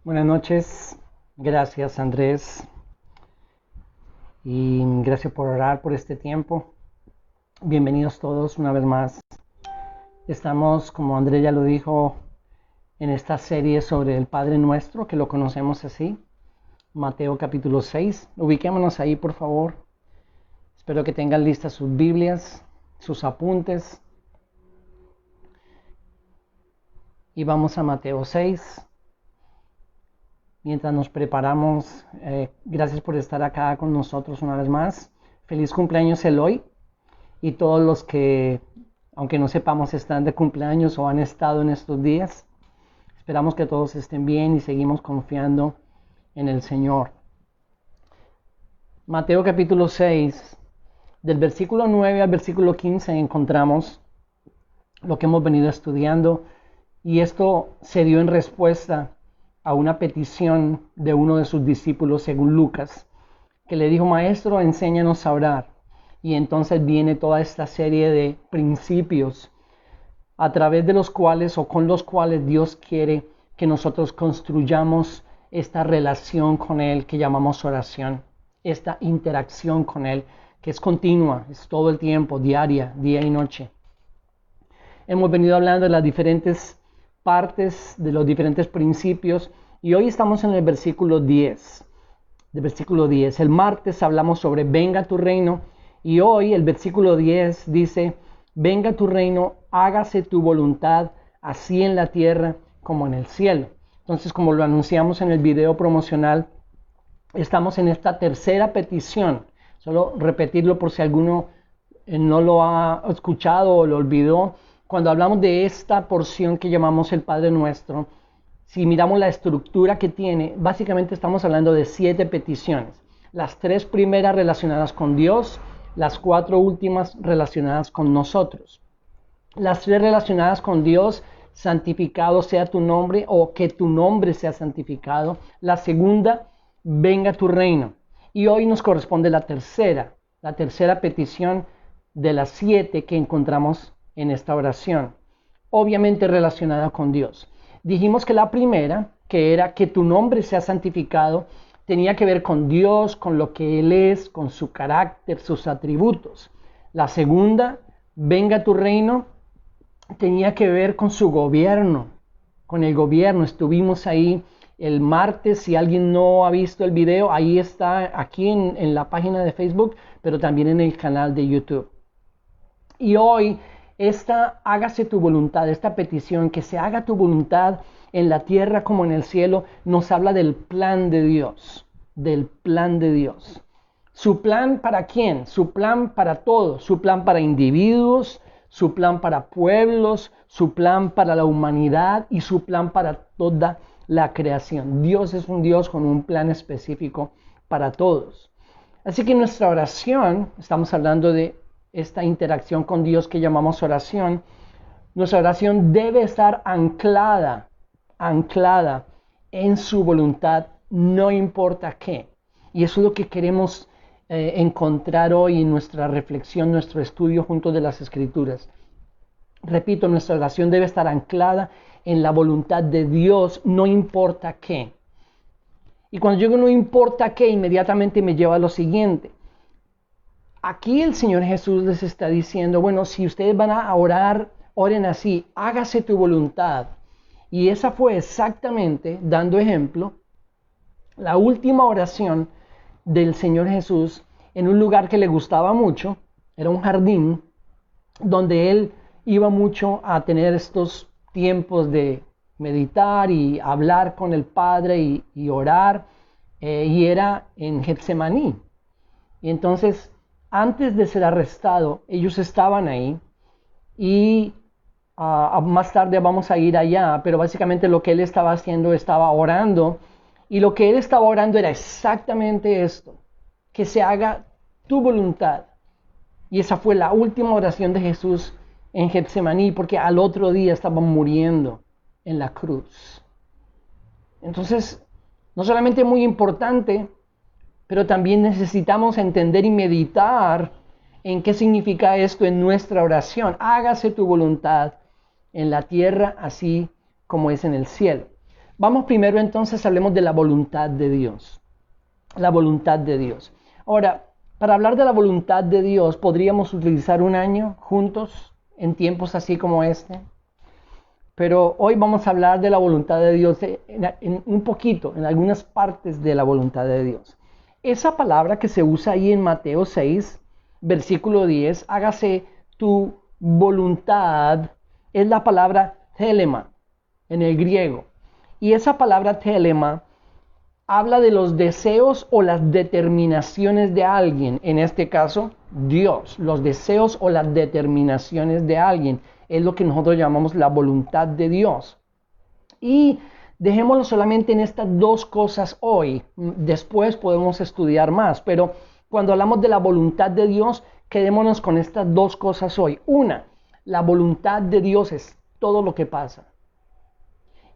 Buenas noches, gracias Andrés y gracias por orar por este tiempo. Bienvenidos todos una vez más. Estamos, como Andrés ya lo dijo, en esta serie sobre el Padre Nuestro, que lo conocemos así, Mateo capítulo 6. Ubiquémonos ahí, por favor. Espero que tengan listas sus Biblias, sus apuntes. Y vamos a Mateo 6. Mientras nos preparamos, gracias por estar acá con nosotros una vez más. Feliz cumpleaños Eloy y todos los que, aunque no sepamos, están de cumpleaños o han estado en estos días. Esperamos que todos estén bien y seguimos confiando en el Señor. Mateo capítulo 6, del versículo 9 al versículo 15 encontramos lo que hemos venido estudiando, y esto se dio en respuesta a una petición de uno de sus discípulos, según Lucas, que le dijo: Maestro, enséñanos a orar. Y entonces viene toda esta serie de principios a través de los cuales o con los cuales Dios quiere que nosotros construyamos esta relación con Él que llamamos oración, esta interacción con Él que es continua, es todo el tiempo, diaria, día y noche. Hemos venido hablando de las diferentes partes, de los diferentes principios, y hoy estamos en el versículo 10. El martes hablamos sobre venga tu reino, y hoy el versículo 10 dice: venga tu reino, hágase tu voluntad, así en la tierra como en el cielo. Entonces, como lo anunciamos en el video promocional, estamos en esta tercera petición. Solo repetirlo por si alguno no lo ha escuchado o lo olvidó. Cuando hablamos de esta porción que llamamos el Padre Nuestro, si miramos la estructura que tiene, básicamente estamos hablando de 7 peticiones. Las 3 primeras relacionadas con Dios, las 4 últimas relacionadas con nosotros. Las 3 relacionadas con Dios: santificado sea tu nombre, o que tu nombre sea santificado. La segunda: venga tu reino. Y hoy nos corresponde la tercera petición de las 7 que encontramos en esta oración, obviamente relacionada con Dios. Dijimos que la primera, que era que tu nombre sea santificado, tenía que ver con Dios, con lo que Él es, con su carácter, sus atributos. La segunda, venga tu reino, tenía que ver con su gobierno, con el gobierno. Estuvimos ahí el martes. Si alguien no ha visto el video, ahí está, aquí en la página de Facebook, pero también en el canal de YouTube. Y hoy, hágase tu voluntad, esta petición, que se haga tu voluntad en la tierra como en el cielo, nos habla del plan de Dios, del plan de Dios. ¿Su plan para quién? Su plan para todos, su plan para individuos, su plan para pueblos, su plan para la humanidad y su plan para toda la creación. Dios es un Dios con un plan específico para todos. Así que nuestra oración, estamos hablando de esta interacción con Dios que llamamos oración. Nuestra oración debe estar anclada en su voluntad, no importa qué. Y eso es lo que queremos encontrar hoy en nuestra reflexión, nuestro estudio junto de las Escrituras. Repito, nuestra oración debe estar anclada en la voluntad de Dios, no importa qué. Y cuando yo digo no importa qué, inmediatamente me lleva a lo siguiente. Aquí el Señor Jesús les está diciendo: bueno, si ustedes van a orar, oren así: hágase tu voluntad. Y esa fue exactamente, dando ejemplo, la última oración del Señor Jesús en un lugar que le gustaba mucho. Era un jardín donde Él iba mucho a tener estos tiempos de meditar y hablar con el Padre y orar, y era en Getsemaní. Y entonces, antes de ser arrestado, ellos estaban ahí, y más tarde vamos a ir allá, pero básicamente lo que Él estaba haciendo, estaba orando, y lo que Él estaba orando era exactamente esto: que se haga tu voluntad. Y esa fue la última oración de Jesús en Getsemaní, porque al otro día estaba muriendo en la cruz. Entonces, no solamente es muy importante, pero también necesitamos entender y meditar en qué significa esto en nuestra oración. Hágase tu voluntad en la tierra así como es en el cielo. Vamos primero entonces, hablemos de la voluntad de Dios. La voluntad de Dios. Ahora, para hablar de la voluntad de Dios, ¿podríamos utilizar un año juntos en tiempos así como este? Pero hoy vamos a hablar de la voluntad de Dios en un poquito, en algunas partes de la voluntad de Dios. Esa palabra que se usa ahí en Mateo 6, versículo 10, hágase tu voluntad, es la palabra telema en el griego. Y esa palabra telema habla de los deseos o las determinaciones de alguien, en este caso Dios, los deseos o las determinaciones de alguien, es lo que nosotros llamamos la voluntad de Dios. Y dejémoslo solamente en estas dos cosas hoy, después podemos estudiar más, pero cuando hablamos de la voluntad de Dios, quedémonos con estas dos cosas hoy. Una, la voluntad de Dios es todo lo que pasa.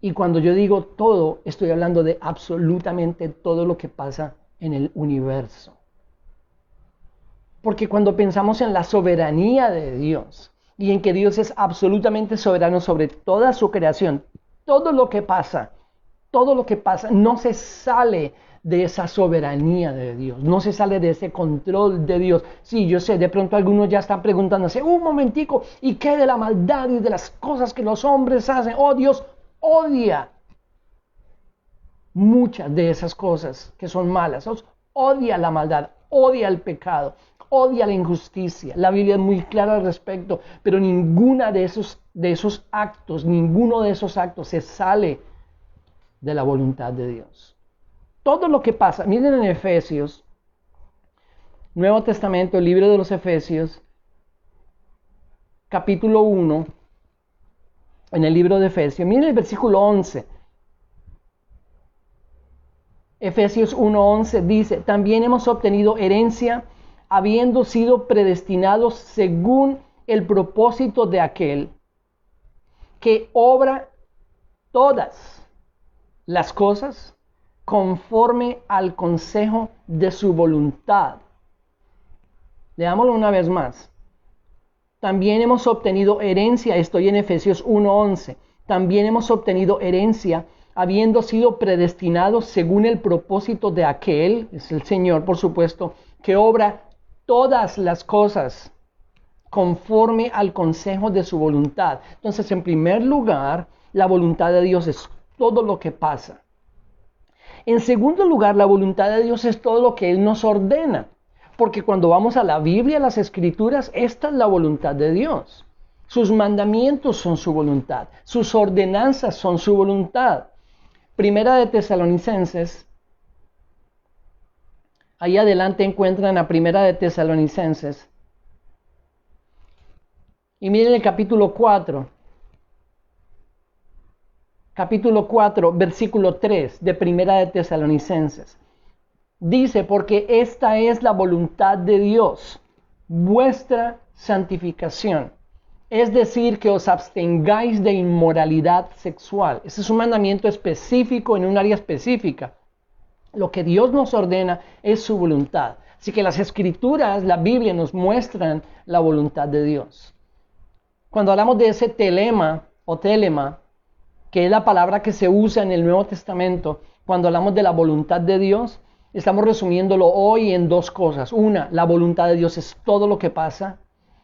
Y cuando yo digo todo, estoy hablando de absolutamente todo lo que pasa en el universo. Porque cuando pensamos en la soberanía de Dios y en que Dios es absolutamente soberano sobre toda su creación, todo lo que pasa, no se sale de esa soberanía de Dios, no se sale de ese control de Dios. Sí, yo sé, de pronto algunos ya están preguntándose, un momentico, ¿y qué de la maldad y de las cosas que los hombres hacen? Oh, Dios odia muchas de esas cosas que son malas. Dios odia la maldad, odia el pecado, odia la injusticia. La Biblia es muy clara al respecto, pero ninguno de esos actos se sale de la voluntad de Dios. Todo lo que pasa, miren en Efesios, Nuevo Testamento, el libro de los Efesios, capítulo 1, en el libro de Efesios, miren el versículo 11. Efesios 1:11 dice, también hemos obtenido herencia, habiendo sido predestinados según el propósito de aquel que obra todas las cosas conforme al consejo de su voluntad. Leámoslo una vez más. También hemos obtenido herencia, estoy en Efesios 1:11. También hemos obtenido herencia, habiendo sido predestinados según el propósito de aquel, es el Señor por supuesto, que obra todas las cosas conforme al consejo de su voluntad. Entonces, en primer lugar, la voluntad de Dios es todo lo que pasa. En segundo lugar, la voluntad de Dios es todo lo que Él nos ordena. Porque cuando vamos a la Biblia, a las Escrituras, esta es la voluntad de Dios. Sus mandamientos son su voluntad. Sus ordenanzas son su voluntad. Primera de Tesalonicenses. Ahí adelante encuentran a Primera de Tesalonicenses. Y miren el capítulo 4. Capítulo 4, versículo 3 de Primera de Tesalonicenses. Dice, porque esta es la voluntad de Dios, vuestra santificación. Es decir, que os abstengáis de inmoralidad sexual. Ese es un mandamiento específico en un área específica. Lo que Dios nos ordena es su voluntad. Así que las Escrituras, la Biblia, nos muestran la voluntad de Dios. Cuando hablamos de ese telema o telema, que es la palabra que se usa en el Nuevo Testamento, cuando hablamos de la voluntad de Dios, estamos resumiéndolo hoy en dos cosas. Una, la voluntad de Dios es todo lo que pasa.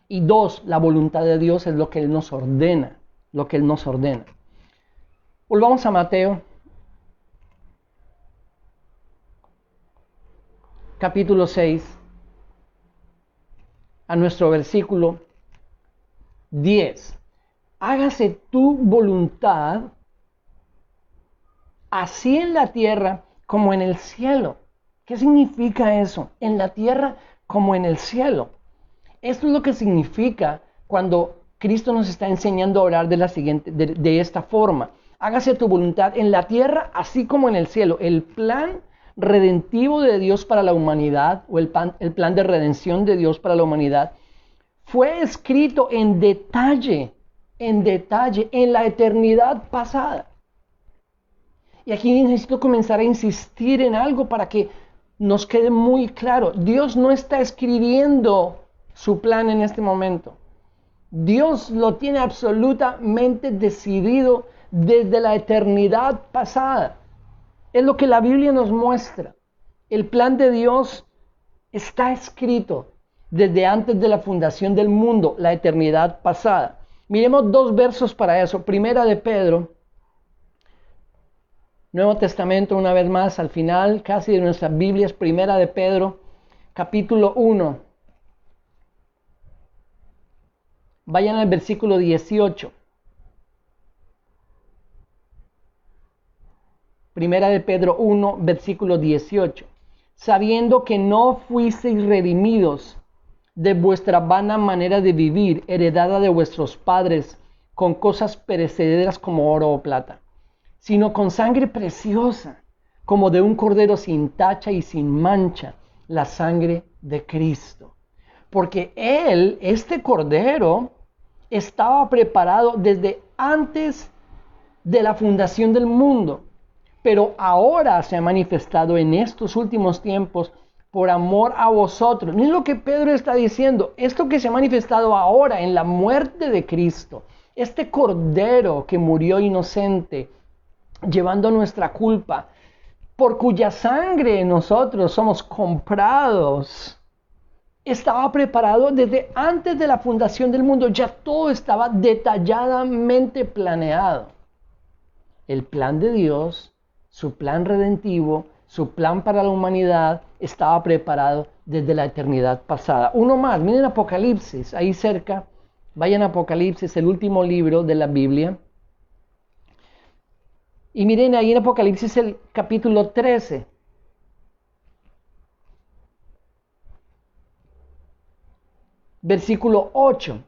Y dos, la voluntad de Dios es lo que Él nos ordena. Lo que Él nos ordena. Volvamos a Mateo. Capítulo 6. A nuestro versículo 10. Hágase tu voluntad, así en la tierra como en el cielo. ¿Qué significa eso? En la tierra como en el cielo. Esto es lo que significa cuando Cristo nos está enseñando a orar de esta forma. Hágase tu voluntad en la tierra así como en el cielo. El plan redentivo de Dios para la humanidad, o el plan de redención de Dios para la humanidad, fue escrito en detalle en la eternidad pasada. Y aquí necesito comenzar a insistir en algo para que nos quede muy claro. Dios no está escribiendo su plan en este momento. Dios lo tiene absolutamente decidido desde la eternidad pasada. Es lo que la Biblia nos muestra. El plan de Dios está escrito desde antes de la fundación del mundo, la eternidad pasada. Miremos 2 versos para eso. Primera de Pedro, Nuevo Testamento, una vez más, al final casi de nuestras Biblias. Primera de Pedro, capítulo 1. Vayan al versículo 18. Primera de Pedro 1, versículo 18. Sabiendo que no fuisteis redimidos de vuestra vana manera de vivir, heredada de vuestros padres, con cosas perecederas como oro o plata, sino con sangre preciosa, como de un cordero sin tacha y sin mancha, la sangre de Cristo. Porque Él, este cordero, estaba preparado desde antes de la fundación del mundo, pero ahora se ha manifestado en estos últimos tiempos por amor a vosotros. Miren lo que Pedro está diciendo. Esto que se ha manifestado ahora en la muerte de Cristo, este cordero que murió inocente, llevando nuestra culpa, por cuya sangre nosotros somos comprados, estaba preparado desde antes de la fundación del mundo. Ya todo estaba detalladamente planeado. El plan de Dios, su plan redentivo, su plan para la humanidad, estaba preparado desde la eternidad pasada. Uno más, miren Apocalipsis, ahí cerca, vayan a Apocalipsis, el último libro de la Biblia. Y miren ahí en Apocalipsis el capítulo 13. Versículo 8.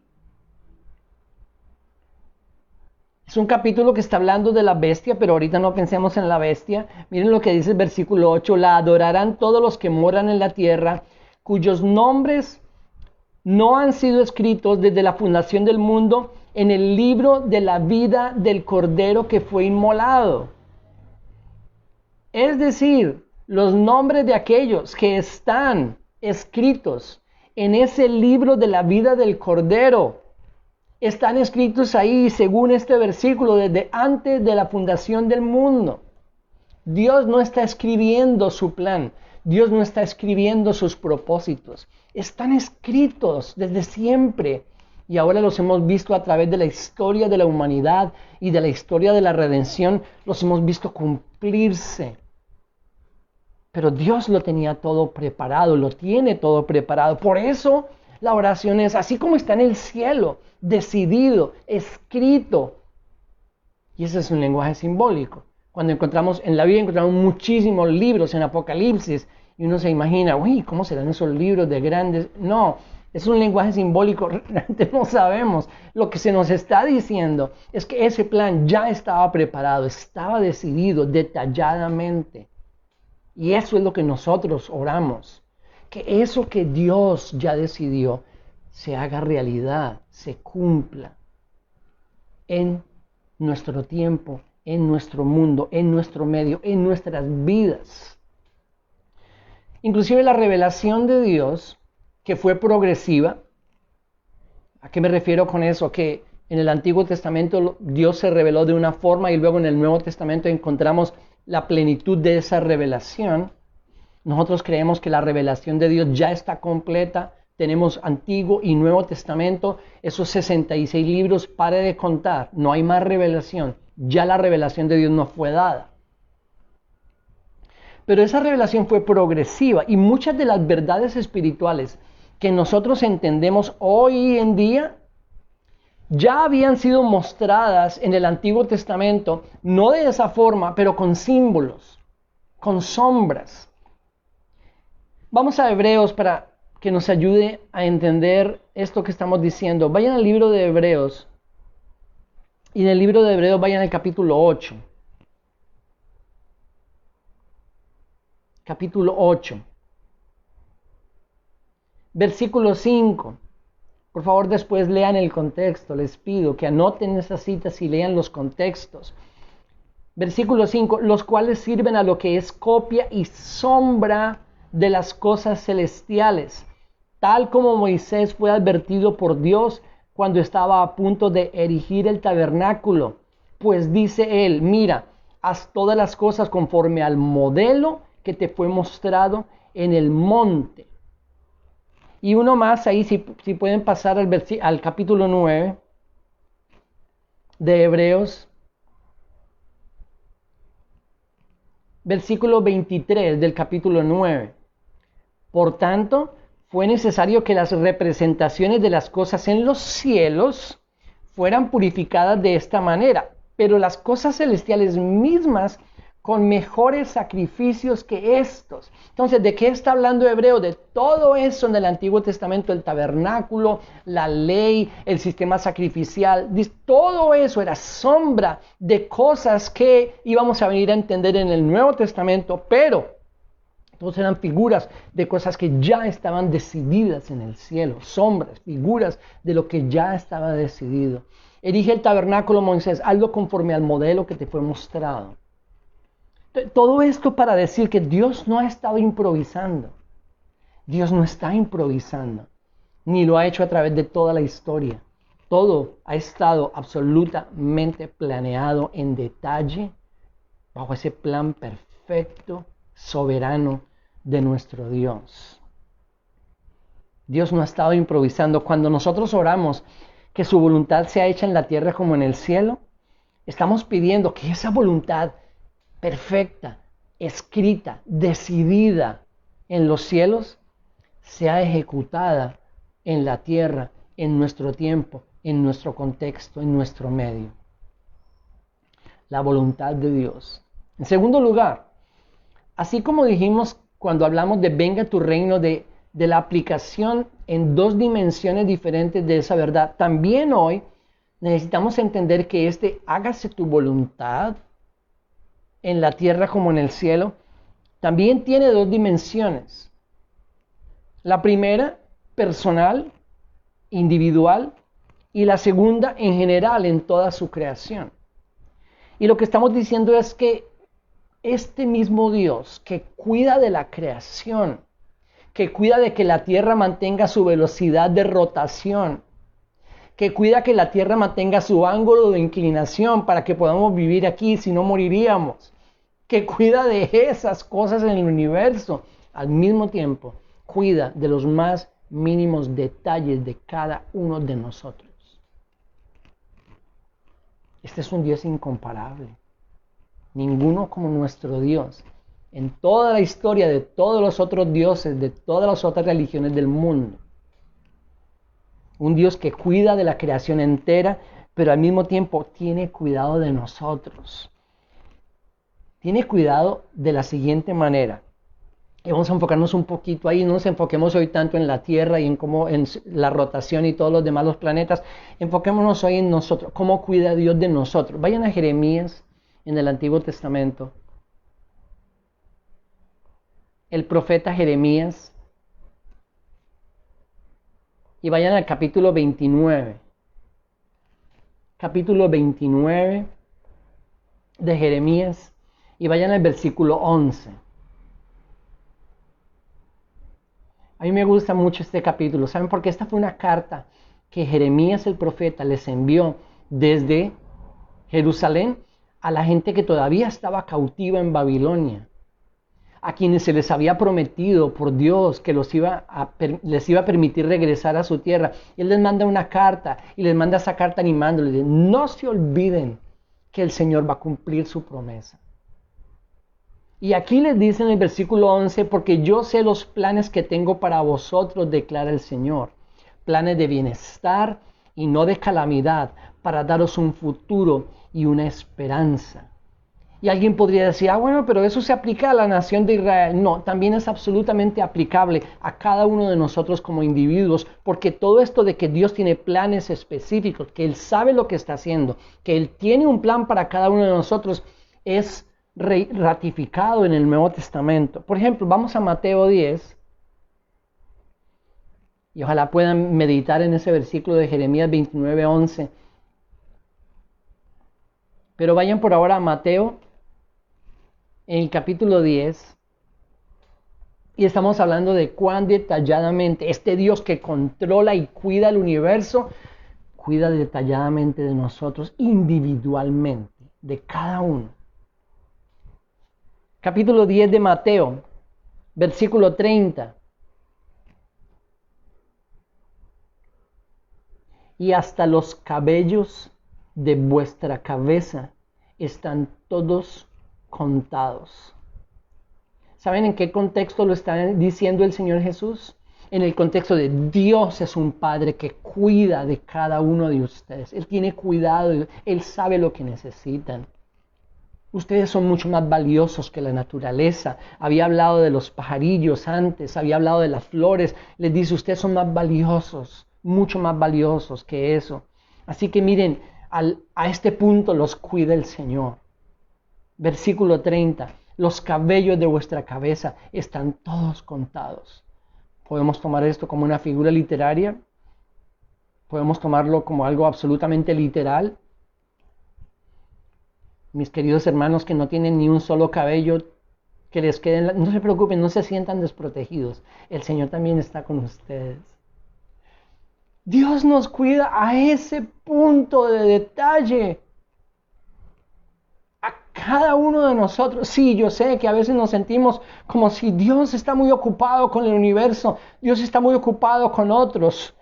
Es un capítulo que está hablando de la bestia, pero ahorita no pensemos en la bestia. Miren lo que dice el versículo 8. La adorarán todos los que moran en la tierra, cuyos nombres no han sido escritos desde la fundación del mundo en el libro de la vida del Cordero que fue inmolado. Es decir, los nombres de aquellos que están escritos en ese libro de la vida del Cordero están escritos ahí, según este versículo, desde antes de la fundación del mundo. Dios no está escribiendo su plan. Dios no está escribiendo sus propósitos. Están escritos desde siempre. Y ahora los hemos visto a través de la historia de la humanidad y de la historia de la redención. Los hemos visto cumplirse. Pero Dios lo tenía todo preparado, lo tiene todo preparado. Por eso la oración es así como está en el cielo, decidido, escrito. Y ese es un lenguaje simbólico. Cuando encontramos en la Biblia, encontramos muchísimos libros en Apocalipsis y uno se imagina, uy, ¿cómo serán esos libros de grandes? No, es un lenguaje simbólico, realmente no sabemos. Lo que se nos está diciendo es que ese plan ya estaba preparado, estaba decidido detalladamente. Y eso es lo que nosotros oramos, que eso que Dios ya decidió se haga realidad, se cumpla en nuestro tiempo, en nuestro mundo, en nuestro medio, en nuestras vidas. Inclusive la revelación de Dios, que fue progresiva. ¿A qué me refiero con eso? Que en el Antiguo Testamento Dios se reveló de una forma y luego en el Nuevo Testamento encontramos la plenitud de esa revelación. Nosotros creemos que la revelación de Dios ya está completa. Tenemos Antiguo y Nuevo Testamento, esos 66 libros, pare de contar, no hay más revelación. Ya la revelación de Dios nos fue dada. Pero esa revelación fue progresiva y muchas de las verdades espirituales que nosotros entendemos hoy en día ya habían sido mostradas en el Antiguo Testamento, no de esa forma, pero con símbolos, con sombras. Vamos a Hebreos para que nos ayude a entender esto que estamos diciendo. Vayan al libro de Hebreos y en el libro de Hebreos vayan al capítulo 8. Capítulo 8. Versículo 5. Por favor, después lean el contexto. Les pido que anoten esas citas y lean los contextos. Versículo 5. Los cuales sirven a lo que es copia y sombra de las cosas celestiales, tal como Moisés fue advertido por Dios cuando estaba a punto de erigir el tabernáculo. pues dice él, mira, haz todas las cosas conforme al modelo que te fue mostrado en el monte. Y uno más ahí, si pueden pasar al capítulo 9 de Hebreos, versículo 23 del capítulo 9. Por tanto, fue necesario que las representaciones de las cosas en los cielos fueran purificadas de esta manera, pero las cosas celestiales mismas con mejores sacrificios que estos. Entonces, ¿de qué está hablando Hebreo? De todo eso en el Antiguo Testamento, el tabernáculo, la ley, el sistema sacrificial, todo eso era sombra de cosas que íbamos a venir a entender en el Nuevo Testamento, pero todos eran figuras de cosas que ya estaban decididas en el cielo, sombras, figuras de lo que ya estaba decidido. Erige el tabernáculo, Moisés, hazlo conforme al modelo que te fue mostrado. Todo esto para decir que Dios no ha estado improvisando. Dios no está improvisando, ni lo ha hecho a través de toda la historia. Todo ha estado absolutamente planeado en detalle, bajo ese plan perfecto, soberano de nuestro Dios. Dios no ha estado improvisando. Cuando nosotros oramos que su voluntad sea hecha en la tierra como en el cielo, estamos pidiendo que esa voluntad perfecta, escrita, decidida en los cielos, sea ejecutada en la tierra, en nuestro tiempo, en nuestro contexto, en nuestro medio. La voluntad de Dios. En segundo lugar, así como dijimos cuando hablamos de venga tu reino, de la aplicación en dos dimensiones diferentes de esa verdad, también hoy necesitamos entender que hágase tu voluntad en la tierra como en el cielo, también tiene dos dimensiones. La primera, personal, individual, y la segunda, en general, en toda su creación. Y lo que estamos diciendo es que este mismo Dios que cuida de la creación, que cuida de que la tierra mantenga su velocidad de rotación, que cuida que la tierra mantenga su ángulo de inclinación para que podamos vivir aquí, si no moriríamos, que cuida de esas cosas en el universo, al mismo tiempo cuida de los más mínimos detalles de cada uno de nosotros. Este es un Dios incomparable. Ninguno como nuestro Dios. En toda la historia de todos los otros dioses, de todas las otras religiones del mundo. Un Dios que cuida de la creación entera, pero al mismo tiempo tiene cuidado de nosotros. Tiene cuidado de la siguiente manera. Y vamos a enfocarnos un poquito ahí, no nos enfoquemos hoy tanto en la Tierra y en la rotación y todos los demás los planetas. Enfoquémonos hoy en nosotros, cómo cuida Dios de nosotros. Vayan a Jeremías en el Antiguo Testamento. El profeta Jeremías. Y vayan al capítulo 29. Capítulo 29 de Jeremías. Y vayan al versículo 11. A mí me gusta mucho este capítulo. ¿Saben por qué? Esta fue una carta que Jeremías el profeta les envió desde Jerusalén a la gente que todavía estaba cautiva en Babilonia, a quienes se les había prometido por Dios que les iba a permitir regresar a su tierra. Y Él les manda una carta y les manda esa carta animándoles, no se olviden que el Señor va a cumplir su promesa. Y aquí les dice en el versículo 11, porque yo sé los planes que tengo para vosotros, declara el Señor. Planes de bienestar y no de calamidad, para daros un futuro y una esperanza. Y alguien podría decir, bueno, pero eso se aplica a la nación de Israel. No, también es absolutamente aplicable a cada uno de nosotros como individuos, porque todo esto de que Dios tiene planes específicos, que Él sabe lo que está haciendo, que Él tiene un plan para cada uno de nosotros, es ratificado en el Nuevo Testamento. Por ejemplo, vamos a Mateo 10 y ojalá puedan meditar en ese versículo de Jeremías 29:11. Pero vayan por ahora a Mateo en el capítulo 10 y estamos hablando de cuán detalladamente este Dios que controla y cuida el universo, cuida detalladamente de nosotros individualmente. de cada uno. Capítulo 10 de Mateo, versículo 30. Y hasta los cabellos de vuestra cabeza están todos contados. ¿Saben en qué contexto lo está diciendo el Señor Jesús? En el contexto de Dios es un Padre que cuida de cada uno de ustedes. Él tiene cuidado, Él sabe lo que necesitan. Ustedes son mucho más valiosos que la naturaleza. Había hablado de los pajarillos antes, había hablado de las flores. Les dice, ustedes son más valiosos, mucho más valiosos que eso. Así que miren, a este punto los cuida el Señor. Versículo 30. Los cabellos de vuestra cabeza están todos contados. Podemos tomar esto como una figura literaria. Podemos tomarlo como algo absolutamente literal. Mis queridos hermanos que no tienen ni un solo cabello, que les queden, no se preocupen, no se sientan desprotegidos. El Señor también está con ustedes. Dios nos cuida a ese punto de detalle. A cada uno de nosotros. Sí, yo sé que a veces nos sentimos como si Dios está muy ocupado con el universo. Dios está muy ocupado con otros.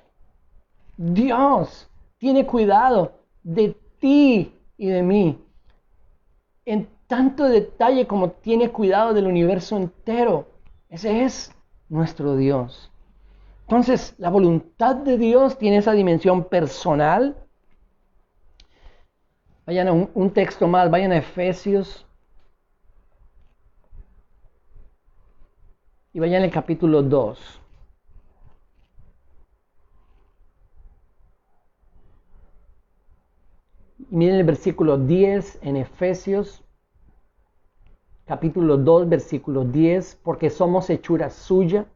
Dios tiene cuidado de ti y de mí. En tanto detalle como tiene cuidado del universo entero. Ese es nuestro Dios. Entonces, la voluntad de Dios tiene esa dimensión personal. Vayan a un texto más, vayan a Efesios. Y vayan al capítulo 2. Y miren el versículo 10 en Efesios, capítulo 2, versículo 10, porque somos hechura suya,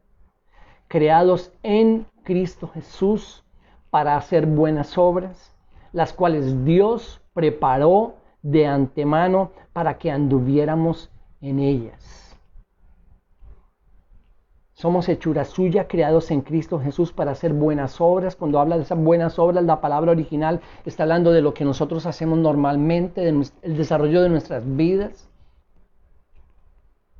creados en Cristo Jesús para hacer buenas obras, las cuales Dios preparó de antemano para que anduviéramos en ellas. Somos hechura suya, creados en Cristo Jesús para hacer buenas obras. Cuando habla de esas buenas obras, la palabra original está hablando de lo que nosotros hacemos normalmente, del desarrollo de nuestras vidas,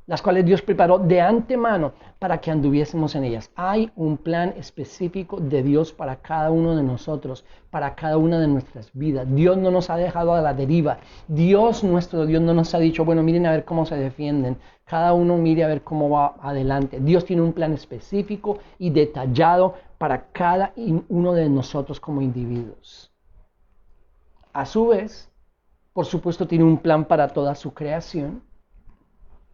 las cuales Dios preparó de antemano para que anduviésemos en ellas. Hay un plan específico de Dios para cada uno de nosotros, para cada una de nuestras vidas. Dios no nos ha dejado a la deriva. Dios, nuestro Dios, no nos ha dicho, bueno, miren a ver cómo se defienden. Cada uno mire a ver cómo va adelante. Dios tiene un plan específico y detallado para cada uno de nosotros como individuos. A su vez, por supuesto, tiene un plan para toda su creación.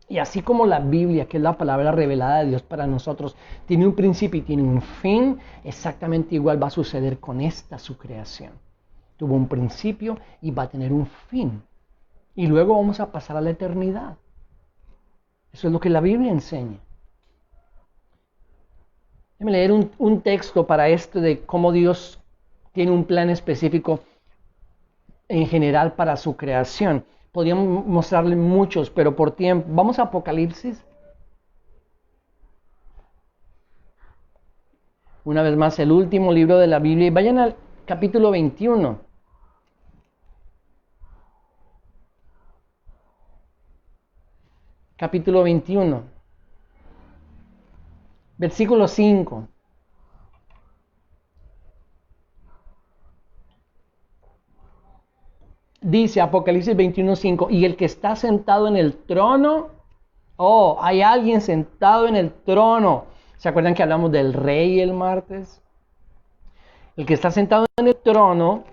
Y así como la Biblia, que es la palabra revelada de Dios para nosotros, tiene un principio y tiene un fin, exactamente igual va a suceder con esta su creación. Tuvo un principio y va a tener un fin. Y luego vamos a pasar a la eternidad. Eso es lo que la Biblia enseña. Déjame leer un texto para esto de cómo Dios tiene un plan específico en general para su creación. Podríamos mostrarle muchos, pero por tiempo. Vamos a Apocalipsis. Una vez más, el último libro de la Biblia. Y vayan al capítulo 21. Capítulo 21. Versículo 5. Dice Apocalipsis 21:5, y el que está sentado en el trono, hay alguien sentado en el trono. ¿Se acuerdan que hablamos del rey el martes? El que está sentado en el trono,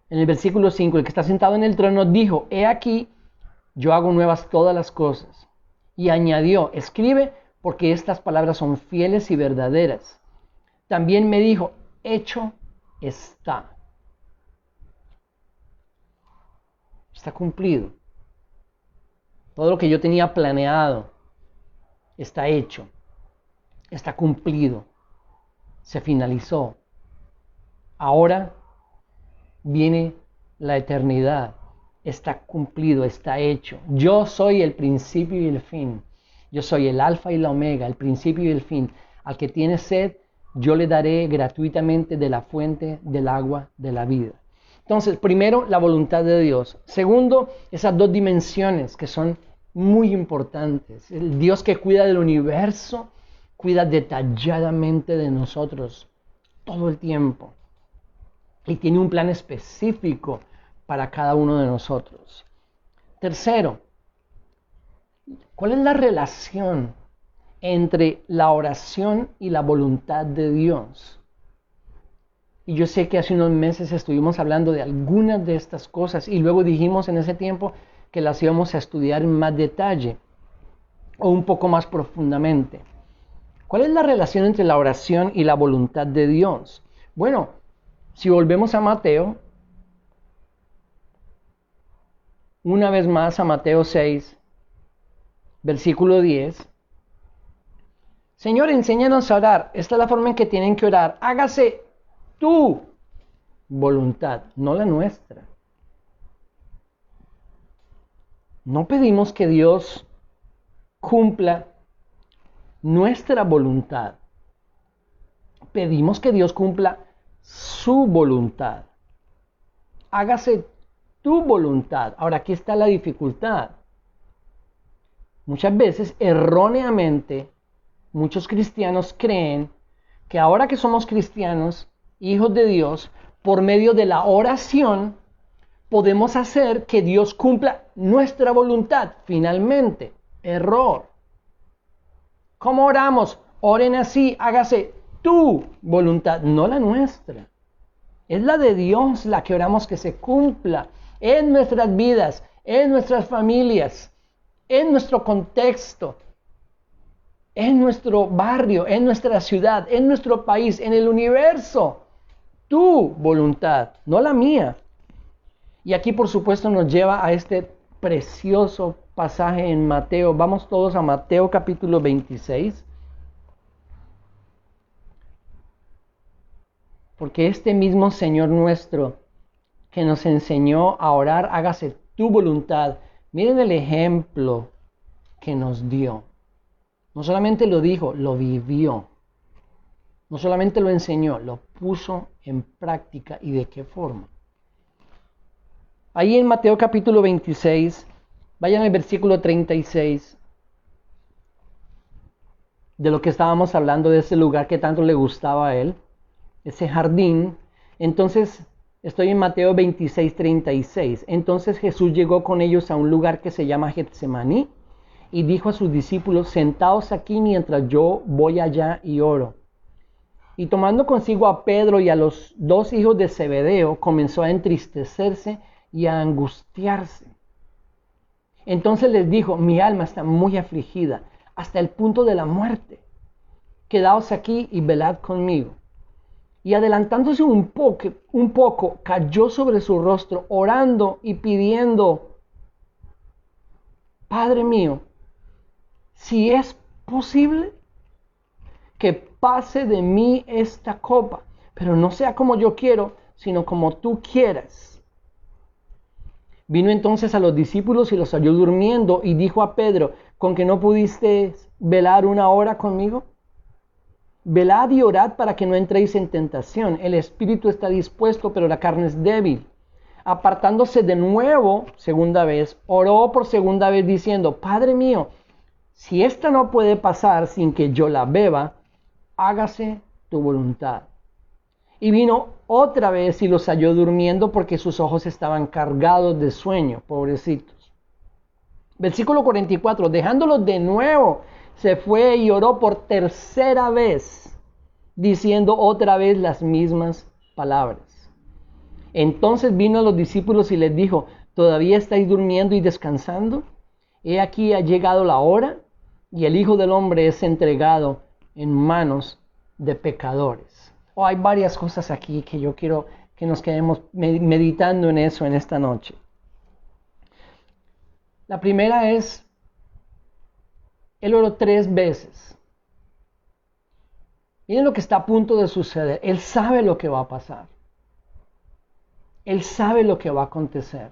en el versículo 5, el que está sentado en el trono dijo, he aquí, yo hago nuevas todas las cosas. Y añadió, escribe, porque estas palabras son fieles y verdaderas. También me dijo, hecho está. Está cumplido. Todo lo que yo tenía planeado está hecho. Está cumplido. Se finalizó. Ahora viene la eternidad. Está cumplido, está hecho. Yo soy el principio y el fin. Yo soy el alfa y la omega, el principio y el fin. Al que tiene sed, yo le daré gratuitamente de la fuente del agua de la vida. Entonces, primero, la voluntad de Dios. Segundo, esas dos dimensiones que son muy importantes. El Dios que cuida del universo, cuida detalladamente de nosotros todo el tiempo. Y tiene un plan específico para cada uno de nosotros. Tercero, ¿cuál es la relación entre la oración y la voluntad de Dios? Y yo sé que hace unos meses estuvimos hablando de algunas de estas cosas y luego dijimos en ese tiempo que las íbamos a estudiar en más detalle o un poco más profundamente. ¿Cuál es la relación entre la oración y la voluntad de Dios? Bueno, si volvemos a Mateo, una vez más a Mateo 6, versículo 10. Señor, enséñanos a orar. Esta es la forma en que tienen que orar. Hágase tu voluntad, no la nuestra. No pedimos que Dios cumpla nuestra voluntad. Pedimos que Dios cumpla su voluntad. Hágase tu voluntad. Ahora, aquí está la dificultad. Muchas veces, erróneamente, muchos cristianos creen que ahora que somos cristianos, hijos de Dios, por medio de la oración, podemos hacer que Dios cumpla nuestra voluntad. Finalmente, error. ¿Cómo oramos? Oren así, hágase tu voluntad, no la nuestra. Es la de Dios la que oramos que se cumpla en nuestras vidas, en nuestras familias, en nuestro contexto, en nuestro barrio, en nuestra ciudad, en nuestro país, en el universo. Tu voluntad, no la mía. Y aquí, por supuesto, nos lleva a este precioso pasaje en Mateo. Vamos todos a Mateo capítulo 26. Porque este mismo Señor nuestro que nos enseñó a orar, hágase tu voluntad. Miren el ejemplo que nos dio. No solamente lo dijo, lo vivió. No solamente lo enseñó, lo puso en práctica. ¿Y de qué forma? Ahí en Mateo capítulo 26, vayan al versículo 36, de lo que estábamos hablando, de ese lugar que tanto le gustaba a él, ese jardín. Entonces, estoy en Mateo 26, 36. Entonces Jesús llegó con ellos a un lugar que se llama Getsemaní y dijo a sus discípulos, sentaos aquí mientras yo voy allá y oro. Y tomando consigo a Pedro y a los dos hijos de Zebedeo, comenzó a entristecerse y a angustiarse. Entonces les dijo, mi alma está muy afligida hasta el punto de la muerte. Quedaos aquí y velad conmigo. Y adelantándose un poco, cayó sobre su rostro, orando y pidiendo, Padre mío, si es posible, que pase de mí esta copa, pero no sea como yo quiero, sino como tú quieras. Vino entonces a los discípulos y los halló durmiendo y dijo a Pedro, ¿con que no pudiste velar una hora conmigo? Velad y orad para que no entréis en tentación. El espíritu está dispuesto, pero la carne es débil. Apartándose de nuevo, segunda vez, oró por segunda vez diciendo, Padre mío, si esta no puede pasar sin que yo la beba, hágase tu voluntad. Y vino otra vez y los halló durmiendo porque sus ojos estaban cargados de sueño, pobrecitos. Versículo 44, dejándolos de nuevo, se fue y oró por tercera vez, diciendo otra vez las mismas palabras. Entonces vino a los discípulos y les dijo, ¿todavía estáis durmiendo y descansando? He aquí ha llegado la hora y el Hijo del Hombre es entregado en manos de pecadores. Hay varias cosas aquí que yo quiero que nos quedemos meditando en eso en esta noche. La primera es, él oró 3 veces. Miren lo que está a punto de suceder. Él sabe lo que va a pasar. Él sabe lo que va a acontecer.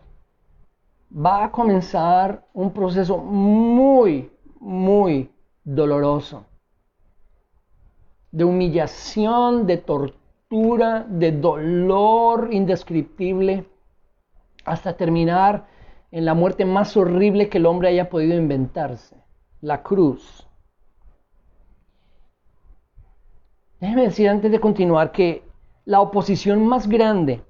Va a comenzar un proceso muy, muy doloroso. de humillación, de tortura, de dolor indescriptible, hasta terminar en la muerte más horrible que el hombre haya podido inventarse, la cruz. Déjeme decir antes de continuar que la oposición más grande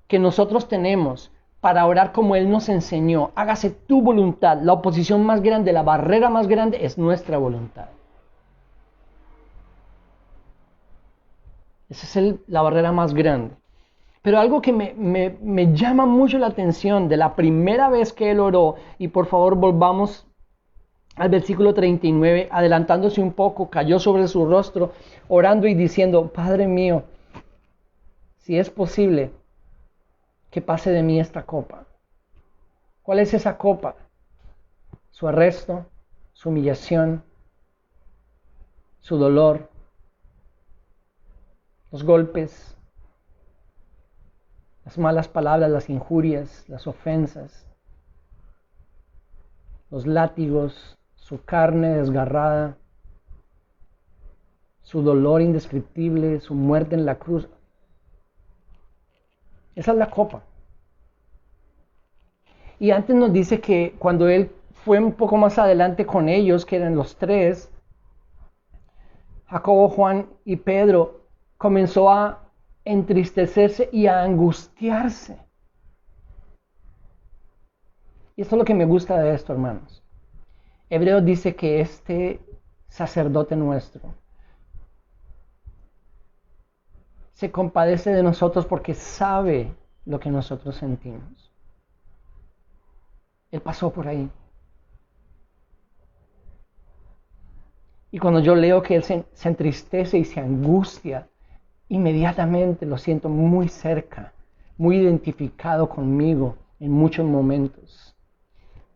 que nosotros tenemos para orar como Él nos enseñó, hágase tu voluntad, la oposición más grande, la barrera más grande es nuestra voluntad. Esa es la barrera más grande. Pero algo que me llama mucho la atención de la primera vez que Él oró, y por favor volvamos al versículo 39, adelantándose un poco, cayó sobre su rostro, orando y diciendo, Padre mío, si es posible, que pase de mí esta copa. ¿Cuál es esa copa? Su arresto, su humillación, su dolor, los golpes, las malas palabras, las injurias, las ofensas, los látigos, su carne desgarrada, su dolor indescriptible, su muerte en la cruz. Esa es la copa. Y antes nos dice que cuando Él fue un poco más adelante con ellos, que eran los tres, Jacobo, Juan y Pedro, comenzó a entristecerse y a angustiarse. Y esto es lo que me gusta de esto, hermanos. Hebreos dice que este sacerdote nuestro se compadece de nosotros porque sabe lo que nosotros sentimos. Él pasó por ahí. Y cuando yo leo que Él se entristece y se angustia, inmediatamente lo siento muy cerca, muy identificado conmigo en muchos momentos.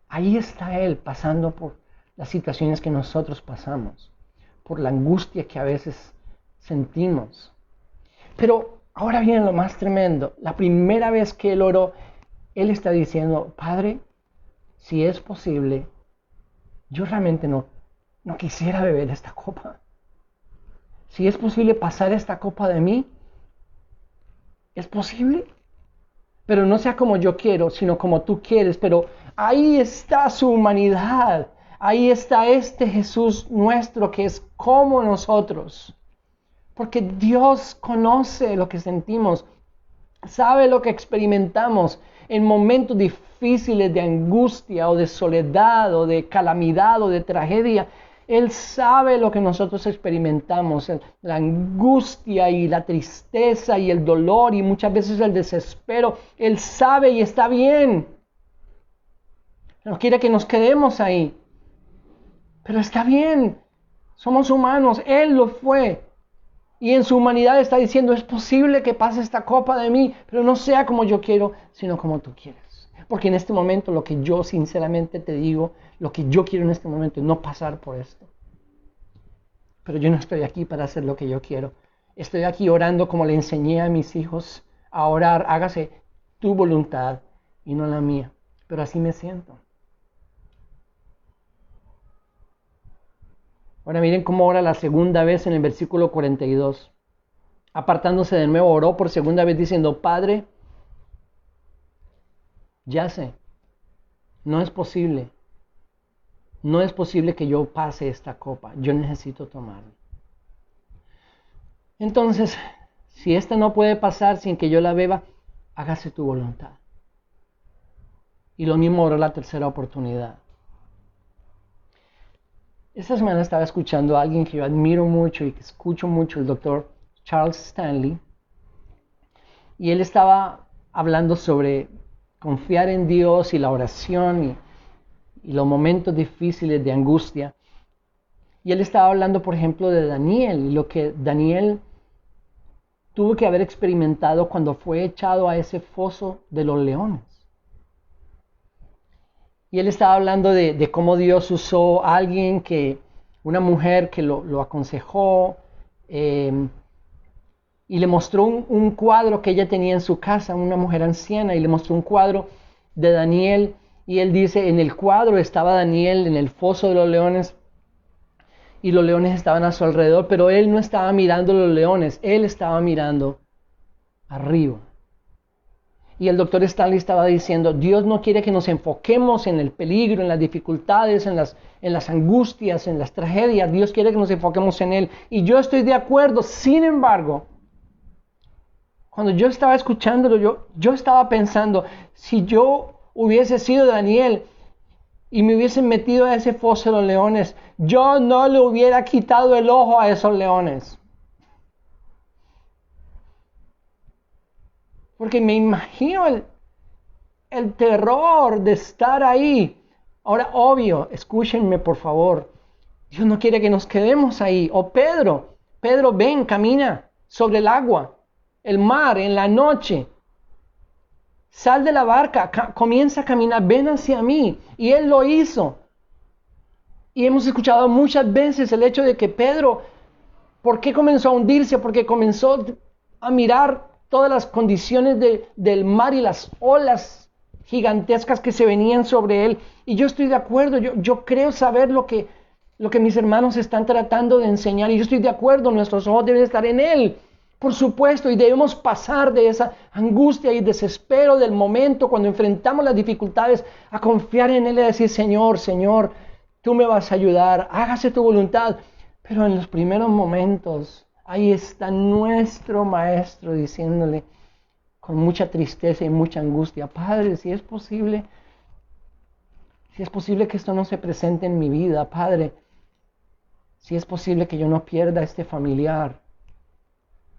Ahí está Él pasando por las situaciones que nosotros pasamos, por la angustia que a veces sentimos. Pero ahora viene lo más tremendo. La primera vez que Él oró, Él está diciendo, Padre, si es posible, yo realmente no quisiera beber esta copa. Si es posible pasar esta copa de mí, es posible. Pero no sea como yo quiero, sino como tú quieres. Pero ahí está su humanidad. Ahí está este Jesús nuestro que es como nosotros. Porque Dios conoce lo que sentimos, sabe lo que experimentamos en momentos difíciles de angustia o de soledad o de calamidad o de tragedia. Él sabe lo que nosotros experimentamos, la angustia y la tristeza y el dolor y muchas veces el desespero. Él sabe y está bien. No quiere que nos quedemos ahí. Pero está bien. Somos humanos. Él lo fue. Y en su humanidad está diciendo, es posible que pase esta copa de mí, pero no sea como yo quiero, sino como tú quieres. Porque en este momento lo que yo sinceramente te digo, lo que yo quiero en este momento es no pasar por esto. Pero yo no estoy aquí para hacer lo que yo quiero. Estoy aquí orando como le enseñé a mis hijos a orar. Hágase tu voluntad y no la mía. Pero así me siento. Ahora miren cómo ora la segunda vez en el versículo 42. Apartándose de nuevo, oró por segunda vez diciendo, Padre, ya sé, no es posible que yo pase esta copa, yo necesito tomarla. Entonces, si esta no puede pasar sin que yo la beba, hágase tu voluntad. Y lo mismo oró la tercera oportunidad. Esta semana estaba escuchando a alguien que yo admiro mucho y que escucho mucho, el doctor Charles Stanley, y él estaba hablando sobre confiar en Dios y la oración y los momentos difíciles de angustia. Y él estaba hablando, por ejemplo, de Daniel y lo que Daniel tuvo que haber experimentado cuando fue echado a ese foso de los leones. Y él estaba hablando de cómo Dios usó a alguien, una mujer que lo aconsejó y le mostró un cuadro que ella tenía en su casa, una mujer anciana, y le mostró un cuadro de Daniel. Y él dice, en el cuadro estaba Daniel en el foso de los leones. y los leones estaban a su alrededor, pero él no estaba mirando los leones, él estaba mirando arriba. Y el doctor Stanley estaba diciendo, Dios no quiere que nos enfoquemos en el peligro, en las dificultades, en las angustias, en las tragedias. Dios quiere que nos enfoquemos en Él. Y yo estoy de acuerdo. Sin embargo, cuando yo estaba escuchándolo, yo estaba pensando, si yo hubiese sido Daniel y me hubiesen metido a ese foso de los leones, yo no le hubiera quitado el ojo a esos leones. Porque me imagino el terror de estar ahí. Ahora, obvio, escúchenme por favor. Dios no quiere que nos quedemos ahí. O Pedro, ven, camina sobre el agua, el mar, en la noche. Sal de la barca, comienza a caminar, ven hacia mí. Y él lo hizo. Y hemos escuchado muchas veces el hecho de que Pedro, ¿por qué comenzó a hundirse? Porque comenzó a mirar todas las condiciones del mar y las olas gigantescas que se venían sobre él. Y yo estoy de acuerdo, yo creo saber lo que mis hermanos están tratando de enseñar. Y yo estoy de acuerdo, nuestros ojos deben estar en él, por supuesto. Y debemos pasar de esa angustia y desespero del momento cuando enfrentamos las dificultades a confiar en él y a decir, Señor, tú me vas a ayudar, hágase tu voluntad. Pero en los primeros momentos, ahí está nuestro maestro diciéndole con mucha tristeza y mucha angustia, Padre, si es posible que esto no se presente en mi vida, Padre, si es posible que yo no pierda este familiar,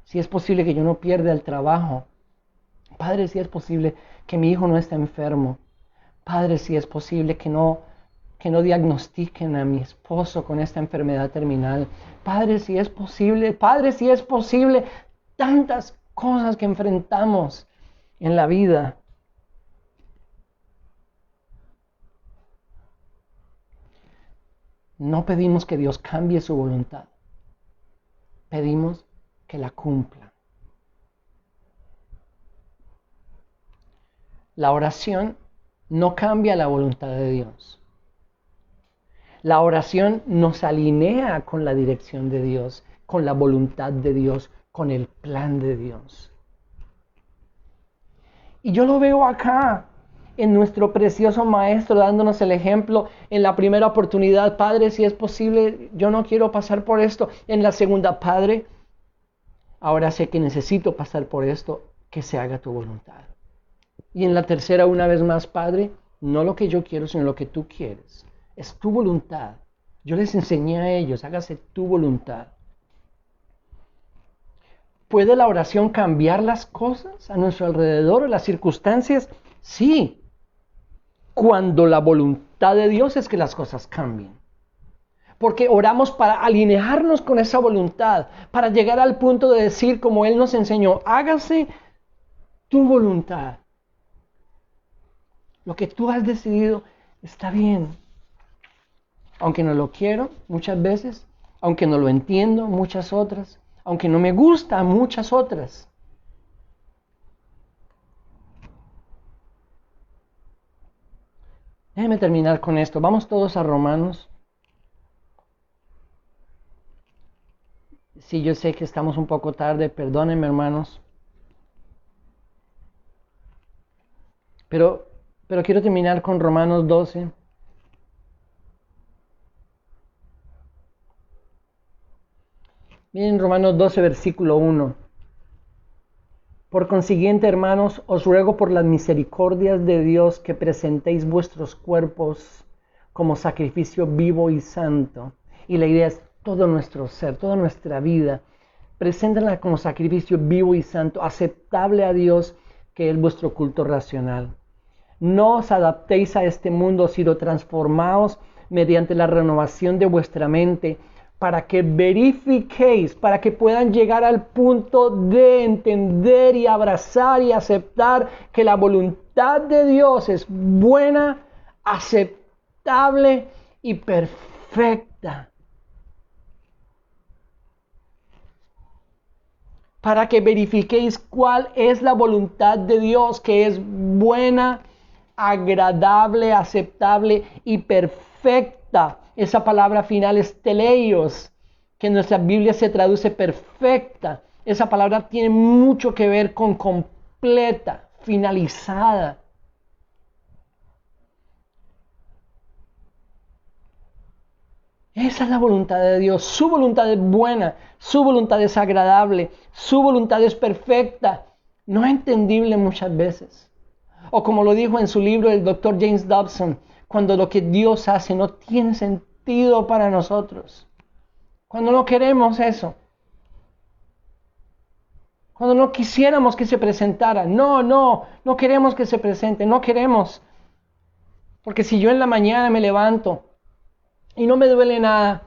si es posible que yo no pierda el trabajo, Padre, si es posible que mi hijo no esté enfermo, Padre, si es posible que no diagnostiquen a mi esposo con esta enfermedad terminal. Padre, si es posible, tantas cosas que enfrentamos en la vida. No pedimos que Dios cambie su voluntad. Pedimos que la cumpla. La oración no cambia la voluntad de Dios. La oración nos alinea con la dirección de Dios, con la voluntad de Dios, con el plan de Dios. Y yo lo veo acá, en nuestro precioso maestro, dándonos el ejemplo en la primera oportunidad. Padre, si es posible, yo no quiero pasar por esto. En la segunda, Padre, ahora sé que necesito pasar por esto, que se haga tu voluntad. Y en la tercera, una vez más, Padre, no lo que yo quiero, sino lo que tú quieres. Es tu voluntad. Yo les enseñé a ellos, hágase tu voluntad. ¿Puede la oración cambiar las cosas a nuestro alrededor, las circunstancias? Sí. Cuando la voluntad de Dios es que las cosas cambien. Porque oramos para alinearnos con esa voluntad, para llegar al punto de decir, como Él nos enseñó, hágase tu voluntad. Lo que tú has decidido está bien. Aunque no lo quiero muchas veces, aunque no lo entiendo muchas otras, aunque no me gusta muchas otras. Déjeme terminar con esto. Vamos todos a Romanos. Sí, yo sé que estamos un poco tarde, perdónenme, hermanos. Pero quiero terminar con Romanos 12. Miren Romanos 12, versículo 1. Por consiguiente, hermanos, os ruego por las misericordias de Dios que presentéis vuestros cuerpos como sacrificio vivo y santo. Y la idea es todo nuestro ser, toda nuestra vida. Preséntenla como sacrificio vivo y santo, aceptable a Dios, que es vuestro culto racional. No os adaptéis a este mundo, sino transformaos mediante la renovación de vuestra mente, para que verifiquéis, para que puedan llegar al punto de entender y abrazar y aceptar que la voluntad de Dios es buena, aceptable y perfecta. Para que verifiquéis cuál es la voluntad de Dios, que es buena, agradable, aceptable y perfecta perfecta. Esa palabra final es teleios, que en nuestra Biblia se traduce perfecta. Esa palabra tiene mucho que ver con completa, finalizada. Esa es la voluntad de Dios. Su voluntad es buena, su voluntad es agradable, su voluntad es perfecta. No es entendible muchas veces. O como lo dijo en su libro el Dr. James Dobson, cuando lo que Dios hace no tiene sentido para nosotros. Cuando no queremos eso. Cuando no quisiéramos que se presentara. No queremos que se presente, no queremos. Porque si yo en la mañana me levanto y no me duele nada,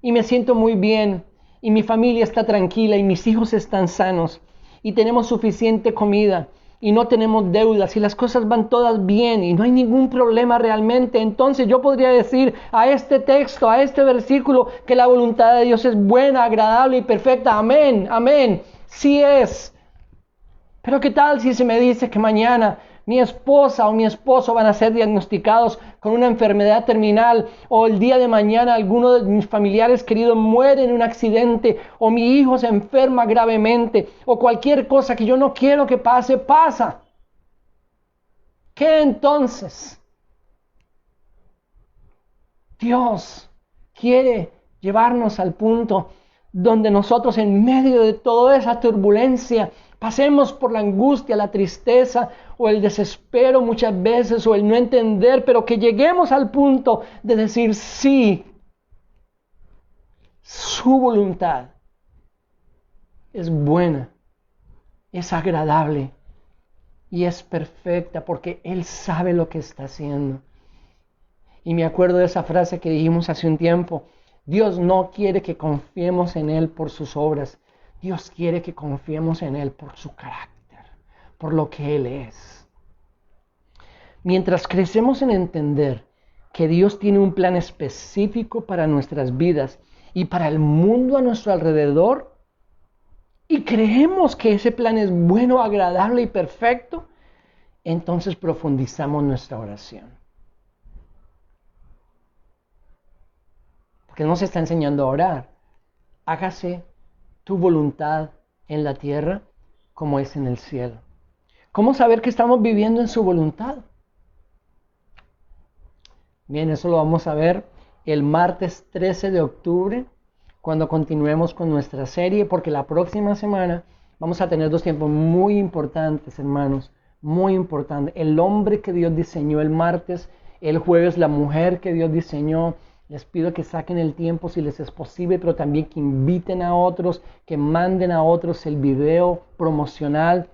y me siento muy bien, y mi familia está tranquila, y mis hijos están sanos, y tenemos suficiente comida, y no tenemos deudas, y las cosas van todas bien, y no hay ningún problema realmente, entonces yo podría decir a este texto, a este versículo, que la voluntad de Dios es buena, agradable y perfecta. Amén, amén, sí es. Pero ¿qué tal si se me dice que mañana mi esposa o mi esposo van a ser diagnosticados con una enfermedad terminal, o el día de mañana alguno de mis familiares queridos muere en un accidente, o mi hijo se enferma gravemente, o cualquier cosa que yo no quiero que pase, pasa? ¿Qué entonces? Dios quiere llevarnos al punto donde nosotros, en medio de toda esa turbulencia, pasemos por la angustia, la tristeza o el desespero muchas veces, o el no entender, pero que lleguemos al punto de decir sí, su voluntad es buena, es agradable y es perfecta, porque Él sabe lo que está haciendo. Y me acuerdo de esa frase que dijimos hace un tiempo: Dios no quiere que confiemos en Él por sus obras. Dios quiere que confiemos en Él por su carácter, por lo que Él es. Mientras crecemos en entender que Dios tiene un plan específico para nuestras vidas y para el mundo a nuestro alrededor, y creemos que ese plan es bueno, agradable y perfecto, entonces profundizamos nuestra oración. Porque nos está enseñando a orar. Hágase tu voluntad en la tierra como es en el cielo. ¿Cómo saber que estamos viviendo en su voluntad? Bien, eso lo vamos a ver el martes 13 de octubre, cuando continuemos con nuestra serie, porque la próxima semana vamos a tener dos tiempos muy importantes, hermanos, muy importantes. El hombre que Dios diseñó el martes, el jueves la mujer que Dios diseñó. Les pido que saquen el tiempo si les es posible, pero también que inviten a otros, que manden a otros el video promocional,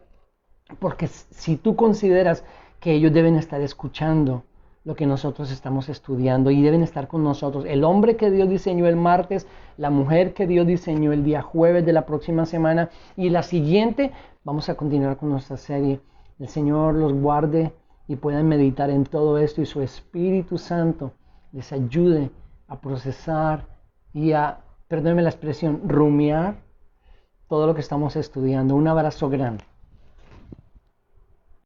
porque si tú consideras que ellos deben estar escuchando lo que nosotros estamos estudiando y deben estar con nosotros, el hombre que Dios diseñó el martes, la mujer que Dios diseñó el día jueves de la próxima semana, y la siguiente vamos a continuar con nuestra serie. El Señor los guarde y puedan meditar en todo esto, y su Espíritu Santo les ayude a procesar y a, perdónenme la expresión, rumiar todo lo que estamos estudiando. Un abrazo grande.